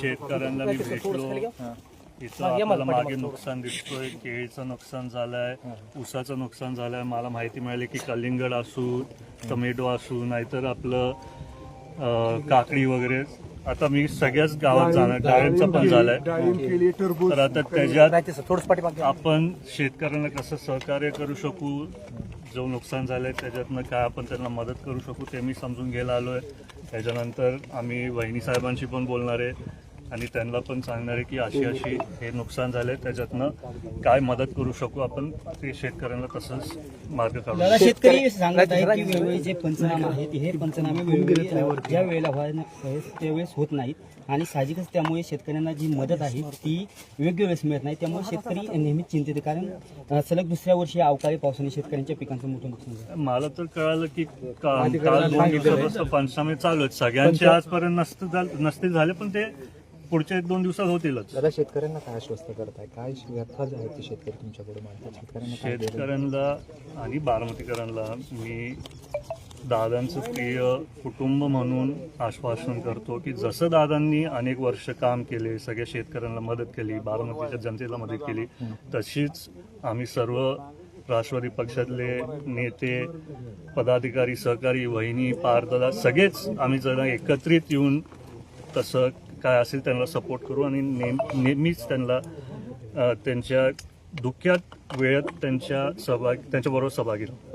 शेतकऱ्यांना मी भेटलो. इथं आपल्याला मागे नुकसान दिसतोय, केळीचं नुकसान झालंय, ऊसाचं नुकसान झालंय. मला माहिती मिळाली की कलिंगड असू, टोमॅटो असू, नाहीतर आपलं काकडी वगैरे. आता मी सगळ्याच गावात जाणार, डाळिंबचं पण झालंय. तर आता त्याच्यात आपण शेतकऱ्यांना कसं सहकार्य करू शकू, जो नुकसान झालंय त्याच्यातनं काय आपण त्यांना मदत करू शकू ते मी समजून घ्यायला आलोय. त्याच्यानंतर आम्ही वहिनी साहेबांशी पण बोलणार आहे आणि त्यांना पण सांगणार आहे की अशी अशी हे नुकसान झालंय, त्याच्यातनं काय मदत करू शकू आपण ते शेतकऱ्यांना तसंच मार्ग काढू. शेतकरी सांगत आहेत की वेळोवेळी जे पंचनामे आहेत हे पंचनामे वेळोवेळी ज्या वेळेला त्यावेळेस होत नाहीत आणि साहजिकच त्यामुळे शेतकऱ्यांना जी मदत आहे ती योग्य वेळेस मिळत नाही. त्यामुळे शेतकरी नेहमीच चिंतित आहे, कारण सलग दुसऱ्या वर्षी अवकाळी पावसाने शेतकऱ्यांच्या पिकांचं मोठं नुकसान झालं. मला तर कळालं की काल 2 दिवसापासून पंचनामे चालू आहेत. सगळ्यांचे आजपर्यंत नसतील झाले, पण ते पुढच्या 1-2 दिवसात होतीलच. दादा, शेतकऱ्यांना काय आश्वस्त करताय, काय व्यथा आहेत ते शेतकरी तुमच्याकडे मांडतात? शेतकऱ्यांना आणि बारामतीकरांना मी दादांचं प्रिय कुटुंब म्हणून आश्वासन करतो की जसं दादांनी अनेक वर्ष काम केले, सगळ्या शेतकऱ्यांना मदत केली, बारामतीच्या जनतेला मदत केली, तशीच आम्ही सर्व राष्ट्रवादी पक्षातले नेते, पदाधिकारी, सहकारी, वहिनी, पारदादा सगळेच आम्ही जरा एकत्रित येऊन तसं काय असेल त्यांना सपोर्ट करू आणि नेहमीच त्यांना त्यांच्या दुःखात वेळेत त्यांच्याबरोबर सहभागी राहू.